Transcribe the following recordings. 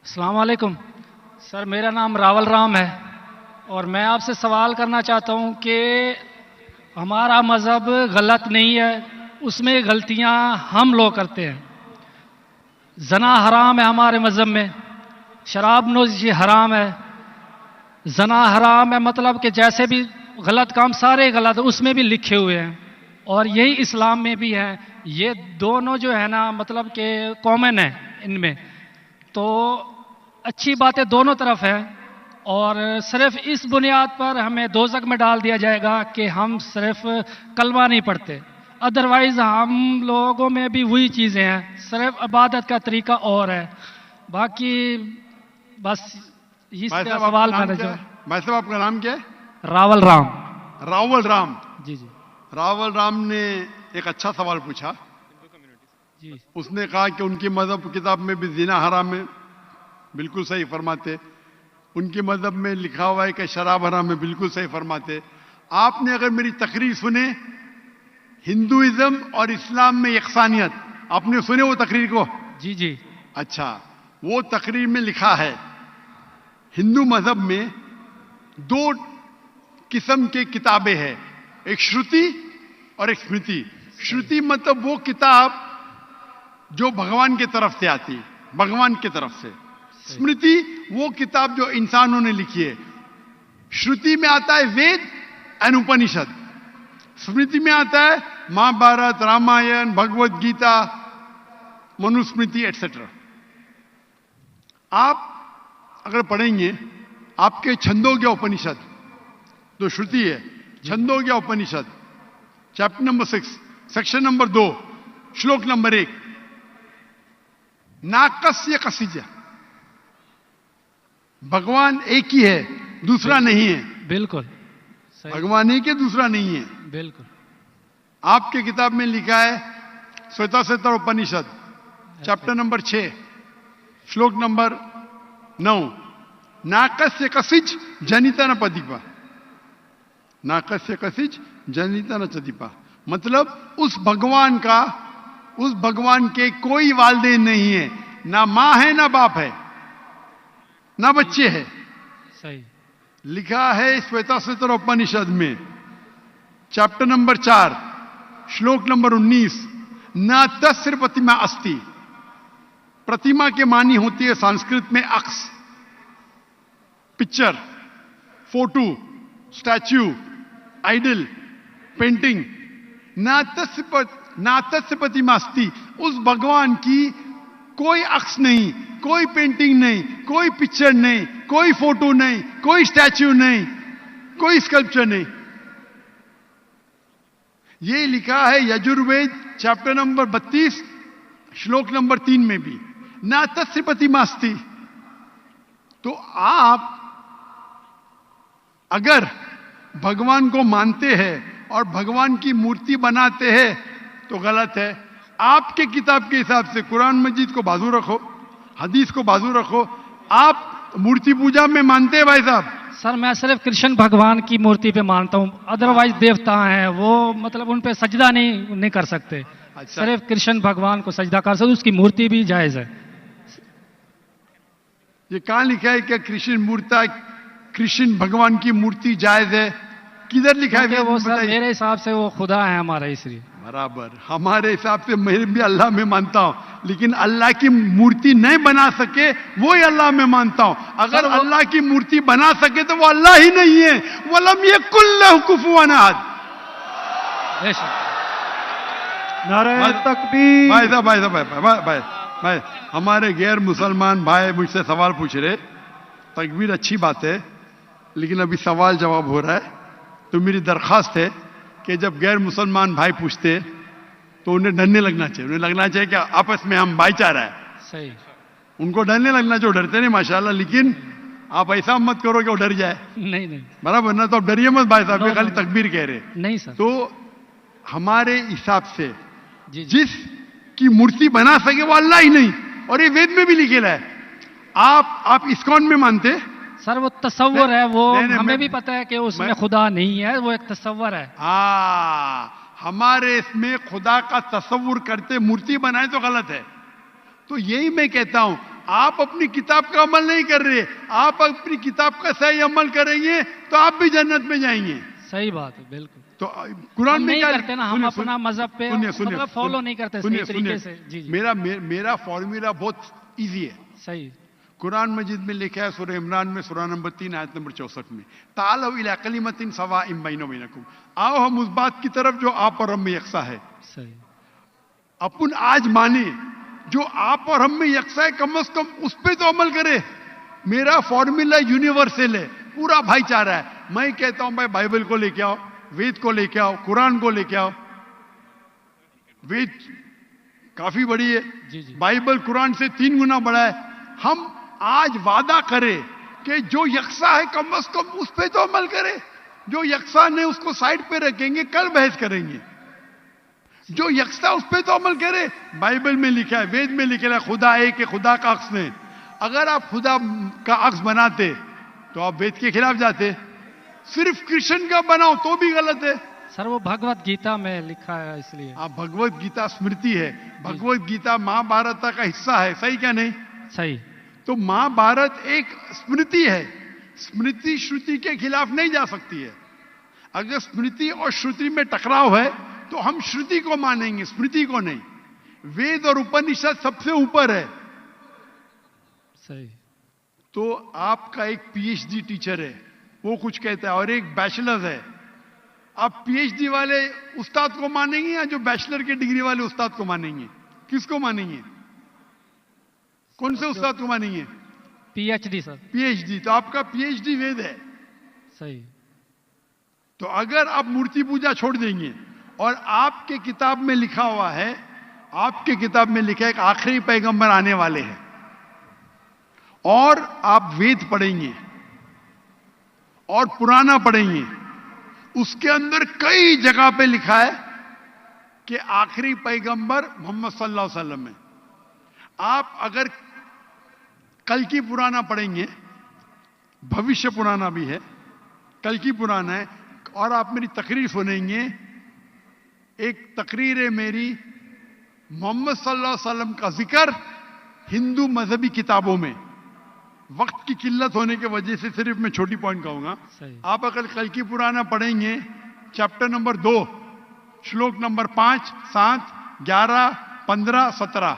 अस्सलाम वालेकुम सर, मेरा नाम रावल राम है और मैं आपसे सवाल करना चाहता हूं कि हमारा मज़हब गलत नहीं है, उसमें गलतियां हम लोग करते हैं। जना हराम है हमारे मज़हब में, शराब नोशी हराम है, जना हराम है, मतलब कि जैसे भी गलत काम सारे गलत है, उसमें भी लिखे हुए हैं और यही इस्लाम में भी है। ये दोनों जो है ना, मतलब कि कॉमन है इनमें। तो अच्छी बातें दोनों तरफ है और सिर्फ इस बुनियाद पर हमें दोज़ख में डाल दिया जाएगा कि हम सिर्फ कलमा नहीं पढ़ते। अदरवाइज हम लोगों में भी वही चीज़ें हैं, सिर्फ इबादत का तरीका और है। बाकी बस इस सवाल करना चाहूँ। भाई साहब, आपका नाम क्या है? रावल राम। रावल राम। जी जी रावल राम ने एक अच्छा सवाल पूछा। जी। उसने कहा कि उनकी मजहब किताब में भी जिना हराम है, बिल्कुल सही फरमाते। उनके मजहब में लिखा हुआ है कि शराब हराम है, बिल्कुल सही फरमाते। आपने अगर मेरी तकरीर सुने, हिंदुइज्म और इस्लाम में यकसानियत, आपने सुने वो तकरीर को? जी जी। अच्छा, वो तकरीर में लिखा है हिंदू मजहब में दो किस्म के किताबें हैं, एक श्रुति और एक स्मृति। श्रुति मतलब वो किताब जो भगवान की तरफ से आती है, भगवान की तरफ से। स्मृति वो किताब जो इंसानों ने लिखी है। श्रुति में आता है वेद एंड उपनिषद, स्मृति में आता है महाभारत, रामायण, भगवत गीता, मनुस्मृति एटसेट्रा। आप अगर पढ़ेंगे आपके छंदोग्य उपनिषद, जो श्रुति है, छंदोग्य उपनिषद चैप्टर नंबर 6 सेक्शन नंबर 2 श्लोक नंबर 1, नाकस्य कसिज, भगवान एक ही है, दूसरा नहीं है। बिल्कुल सही। भगवान एक है, दूसरा नहीं है। बिल्कुल। आपके किताब में लिखा है श्वेताश्वेतर उपनिषद चैप्टर नंबर 6 श्लोक नंबर 9, नाकस्य कसिच जनिता न पदीपा, नाकस्य कसिच जनिता न चदीपा। मतलब उस भगवान के कोई वालिदैन नहीं है, ना मां है ना बाप है ना बच्चे हैं। सही। लिखा है श्वेताश्वेतर उपनिषद में चैप्टर नंबर 4 श्लोक नंबर 19, न तस्य प्रतिमा अस्ति। प्रतिमा के मानी होती है संस्कृत में अक्स, picture, photo, statue, idol, painting. न तस्य प्रतिमा अस्ति, उस भगवान की कोई अक्स नहीं, कोई पेंटिंग नहीं, कोई पिक्चर नहीं, कोई फोटो नहीं, कोई स्टैच्यू नहीं, कोई स्कल्पचर नहीं। ये लिखा है यजुर्वेद चैप्टर नंबर 32 श्लोक नंबर 3 में भी, ना तस्य प्रतिमा अस्ति। तो आप अगर भगवान को मानते हैं और भगवान की मूर्ति बनाते हैं तो गलत है। आपके किताब के हिसाब से कुरान मजीद को बाजू रखो, हदीस को बाजू रखो। आप मूर्ति पूजा में मानते हैं भाई साहब? सर, मैं सिर्फ कृष्ण भगवान की मूर्ति पे मानता हूँ, अदरवाइज देवता हैं वो, मतलब उन पे सजदा नहीं कर सकते। अच्छा। सिर्फ कृष्ण भगवान को सजदा कर सकते, उसकी मूर्ति भी जायज है। ये कहां लिखा है कि कृष्ण भगवान की मूर्ति जायज है? किधर लिखा है? वो सर मेरे हिसाब से वो खुदा है हमारा, इसलिए। बराबर, हमारे हिसाब से मैं भी अल्लाह में मानता हूं, लेकिन अल्लाह की मूर्ति नहीं बना सके वो ही अल्लाह में मानता हूं। अगर अल्लाह की मूर्ति बना सके तो वो अल्लाह ही नहीं है। वलम यकुल लहु कुफुवन अहद। नारे तकबीर। भाई, हमारे गैर मुसलमान भाई मुझसे सवाल पूछ रहे। तकबीर अच्छी बात है, लेकिन अभी सवाल जवाब हो रहा है। तो मेरी दरखास्त है कि जब गैर मुसलमान भाई पूछते तो उन्हें डरने लगना चाहिए। उन्हें लगना चाहिए कि आपस में हम भाईचारा है। सही। उनको डरने लगना चाहिए। डरते नहीं माशाल्लाह, लेकिन आप ऐसा मत करो कि वो डर जाए। नहीं। बराबर ना? तो आप डरिए मत भाई साहब, खाली तकबीर कह रहे। नहीं सर। तो हमारे हिसाब से जी। जिस की मूर्ति बना सके वो अल्लाह ही नहीं, और ये वेद में भी लिखेला है। आप इस्कॉन में मानते? सर वो तसव्वुर है, वो नहीं, हमें भी पता है कि उसमें खुदा नहीं है, वो एक तसव्वुर है। हमारे इसमें खुदा का तसव्वुर करते मूर्ति बनाए तो गलत है। तो यही मैं कहता हूं, आप अपनी किताब का अमल नहीं कर रहे, आप अपनी किताब का सही अमल करेंगे तो आप भी जन्नत में जाएंगे। सही बात है, बिल्कुल। तो कुरान में नहीं क्या करते ना, हम अपना मजहब पे मतलब फॉलो नहीं करते सही तरीके से। जी जी, मेरा फॉर्मूला बहुत इजी है। सही। कुरान मजीद में लिखा है सूरह इमरान में सूरह नंबर 3 आयत नंबर 64 में, तालौ इला कलिमतिन सवाइम बैना व बैनकुम, आओ हम उस बात की तरफ जो आप और हम में यकसा है। सही। अपन आज माने जो आप और हम में यकसा है, कम से कम उस पे तो अमल करे। मेरा फॉर्मूला यूनिवर्सल है, पूरा भाईचारा है। मैं कहता हूं भाई बाइबल को लेके आओ, वेद को लेके आओ, कुरान को लेके आओ। वेद काफी बड़ी है, जी जी, बाइबल कुरान से 3 गुना बड़ा है। हम आज वादा करें कि जो यकसा है कम से कम उस पे तो अमल करे। जो यकसा नहीं उसको साइड पे रखेंगे, कल बहस करेंगे। जो यकसा उस पे तो अमल करे। बाइबल में लिखा है, वेद में लिखा है, खुदा एक है, खुदा का अक्स नहीं। अगर आप खुदा का अक्स बनाते तो आप वेद के खिलाफ जाते। सिर्फ कृष्ण का बनाओ तो भी गलत है। सर वो भगवत गीता में लिखा है, इसलिए। आप भगवत गीता स्मृति है, भगवत गीता महाभारत का हिस्सा है, सही क्या नहीं? सही। तो महाभारत एक स्मृति है, स्मृति श्रुति के खिलाफ नहीं जा सकती है। अगर स्मृति और श्रुति में टकराव है तो हम श्रुति को मानेंगे, स्मृति को नहीं। वेद और उपनिषद सबसे ऊपर है। सही। तो आपका एक पीएचडी टीचर है, वो कुछ कहता है, और एक बैचलर है। आप पीएचडी वाले उस्ताद को मानेंगे या जो बैचलर के डिग्री वाले उस्ताद को मानेंगे? किसको मानेंगे? कौन से उस्ताद को मानेंगे? PhD sir. पीएचडी। तो आपका पीएचडी वेद है। सही। तो अगर आप मूर्ति पूजा छोड़ देंगे और आपके किताब में लिखा हुआ है, आपके किताब में लिखा है कि आखिरी पैगंबर आने वाले हैं, और आप वेद पढ़ेंगे और पुराना पढ़ेंगे, उसके अंदर कई जगह पे लिखा है कि आखिरी पैगंबर मोहम्मद सल्लल्लाहु अलैहि वसल्लम है। आप अगर कल की पुराना पढ़ेंगे, भविष्य पुराना भी है, कल की पुराना है, और आप मेरी तकरीर सुनेंगे। एक तकरीर है मेरी, मोहम्मद सल्लल्लाहु अलैहि वसल्लम का जिक्र हिंदू मजहबी किताबों में। वक्त की किल्लत होने की वजह से सिर्फ मैं छोटी पॉइंट कहूंगा। आप अगर कल की पुराना पढ़ेंगे, चैप्टर नंबर 2, श्लोक नंबर 5, 7, 11, 15, 17,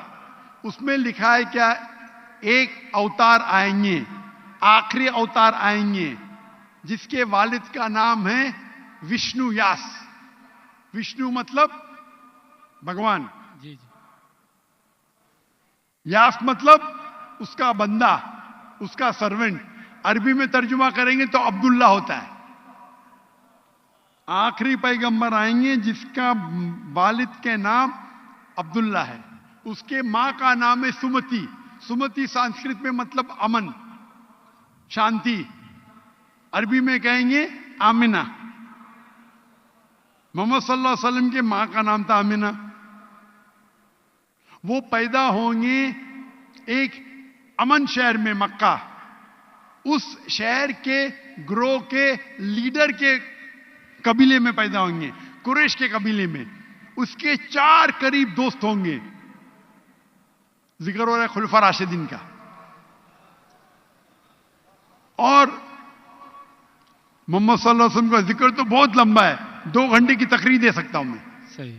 उसमें लिखा है क्या? एक अवतार आएंगे, आखिरी अवतार आएंगे, जिसके वालिद का नाम है विष्णु यास। विष्णु मतलब भगवान, जी जी। यास मतलब उसका बंदा, उसका सर्वेंट। अरबी में तर्जुमा करेंगे तो अब्दुल्ला होता है। आखिरी पैगंबर आएंगे जिसका वालिद के नाम अब्दुल्ला है। उसके मां का नाम है सुमति। सुमति संस्कृत में मतलब अमन, शांति। अरबी में कहेंगे आमिना। मोहम्मद सल्लल्लाहु अलैहि वसल्लम के मां का नाम था आमिना। वो पैदा होंगे एक अमन शहर में, मक्का। उस शहर के ग्रोह के लीडर के कबीले में पैदा होंगे, कुरैश के कबीले में। उसके 4 करीब दोस्त होंगे। जिक्र हो रहा है खुलफा राशिदीन का। और मोहम्मद सल्लल्लाहु अलैहि वसल्लम का जिक्र तो बहुत लंबा है, 2 घंटे की तकरीर दे सकता हूं मैं। सही।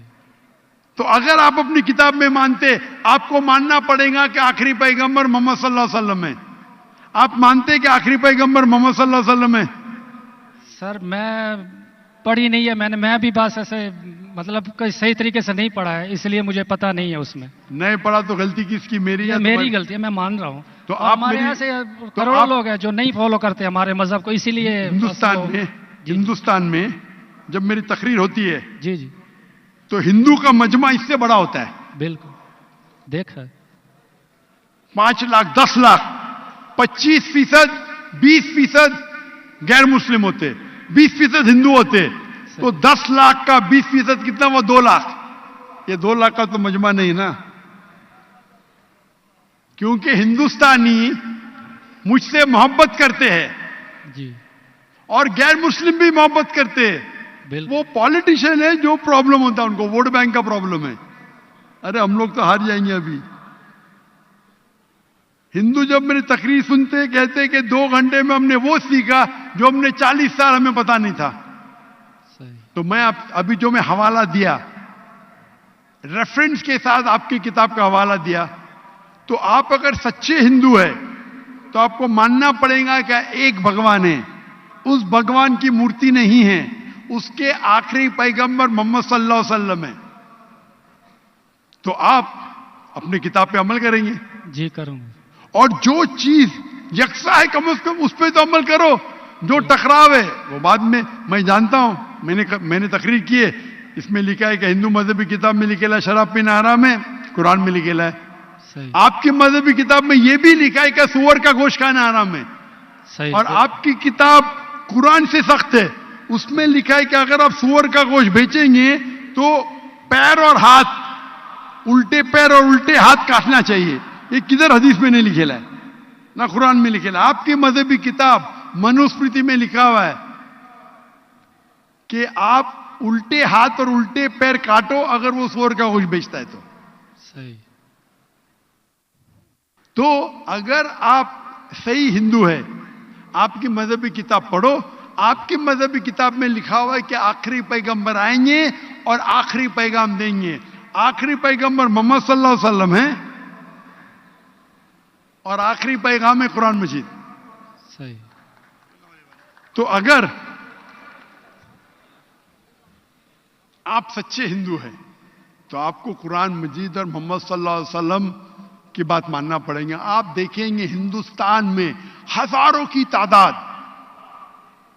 तो अगर आप अपनी किताब में मानते, आपको मानना पड़ेगा कि आखिरी पैगंबर मोहम्मद सल्लल्लाहु अलैहि वसल्लम है। आप मानते कि आखिरी पैगंबर मोहम्मद सल्लल्लाहु अलैहि वसल्लम है? सर मैं पढ़ी नहीं है, मैं भी बस ऐसे मतलब कोई सही तरीके से नहीं पढ़ा है, इसलिए मुझे पता नहीं है उसमें। नहीं पढ़ा तो गलती किसकी? मेरी या मेरी गलती है, मैं मान रहा हूं। तो आप हमारे यहाँ से करोड़ों लोग हैं जो नहीं फॉलो करते हमारे मजहब को, इसीलिए हिंदुस्तान में जब मेरी तकरीर होती है, जी जी, तो हिंदू का मजमा इससे बड़ा होता है। बिल्कुल देखा है। 5 लाख, 10 लाख, 25%, 20% गैर मुस्लिम होते, 20% हिंदू होते। तो 10 लाख का 20% कितना हुआ? 2 लाख। ये 2 लाख का तो मजमा नहीं ना, क्योंकि हिंदुस्तानी मुझसे मोहब्बत करते हैं जी, और गैर मुस्लिम भी मोहब्बत करते हैं। वो पॉलिटिशियन है जो प्रॉब्लम होता है उनको, वोट बैंक का प्रॉब्लम है। अरे हम लोग तो हार जाएंगे अभी। हिंदू जब मेरी तकरीर सुनते कहते कि 2 घंटे में हमने वो सीखा जो हमने 40 साल हमें पता नहीं था। सही। तो मैं अभी जो मैं हवाला दिया, रेफरेंस के साथ आपकी किताब का हवाला दिया, तो आप अगर सच्चे हिंदू है तो आपको मानना पड़ेगा कि एक भगवान है, उस भगवान की मूर्ति नहीं है, उसके आखिरी पैगंबर मोहम्मद सल्लल्लाहु अलैहि वसल्लम है। तो आप अपनी किताब पे अमल करेंगे? जी करूंगा। और जो चीज यकसा है कम से कम उस पर तो अमल करो। जो टकराव है वो बाद में, मैं जानता हूं, मैंने तकरीर की है, इसमें लिखा है कि हिंदू मजहबी किताब में लिखेला शराब पीना हराम है, कुरान में लिखेला है। सही। आपकी मजहबी किताब में यह भी लिखा है कि सुअर का गोश्त खाना हराम है। सही। और आपकी किताब कुरान से सख्त है, उसमें लिखा है कि अगर आप सुअर का गोश्त बेचेंगे तो पैर और हाथ, उल्टे पैर और उल्टे हाथ काटना चाहिए। ये किधर हदीस में नहीं लिखेला है, ना कुरान में लिखेला। आपकी मजहबी किताब मनुस्मृति में लिखा हुआ है कि आप उल्टे हाथ और उल्टे पैर काटो अगर वो सुअर का गोश्त बेचता है तो। सही। तो अगर आप सही हिंदू है, आपकी मजहबी किताब पढ़ो। आपकी मजहबी किताब में लिखा हुआ है कि आखिरी पैगंबर आएंगे और आखिरी पैगाम देंगे। आखिरी पैगंबर मोहम्मद सल्लल्लाहु अलैहि वसल्लम है और आखिरी पैगाम है कुरान मजीद। सही। तो अगर आप सच्चे हिंदू हैं तो आपको कुरान मजीद और मोहम्मद सल्लल्लाहु अलैहि वसल्लम की बात मानना पड़ेगा। आप देखेंगे हिंदुस्तान में हजारों की तादाद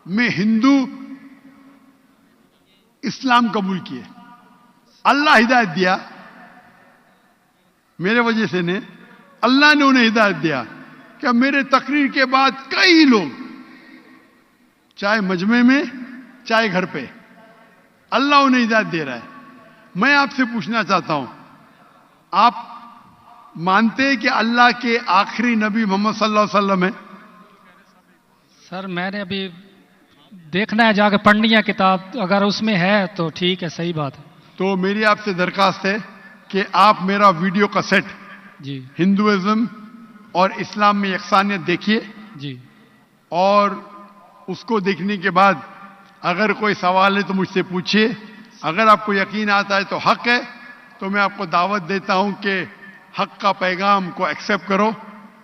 में हिंदू इस्लाम कबूल किए। अल्लाह हिदायत दिया, मेरे वजह से ने, अल्लाह ने उन्हें हिदायत दिया कि मेरे तकरीर के बाद कई लोग, चाहे मजमे में चाहे घर पे, अल्लाह उन्हें हिदायत दे रहा है। मैं आपसे पूछना चाहता हूं, आप मानते हैं कि अल्लाह के आखिरी नबी मोहम्मद सल्लल्लाहु अलैहि वसल्लम है? सर मैंने अभी देखना है, जाकर पढ़नी है किताब, अगर उसमें है तो ठीक है, सही बात है। तो मेरी आपसे दरखास्त है कि आप मेरा वीडियो कैसेट जी। हिंदुइज्म और इस्लाम में यकसानियत देखिए जी। और उसको देखने के बाद अगर कोई सवाल है तो मुझसे पूछिए। अगर आपको यकीन आता है तो हक है, तो मैं आपको दावत देता हूं कि हक का पैगाम को एक्सेप्ट करो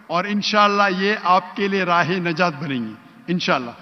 और इंशाअल्लाह ये आपके लिए राह नजात बनेंगी इंशाअल्लाह।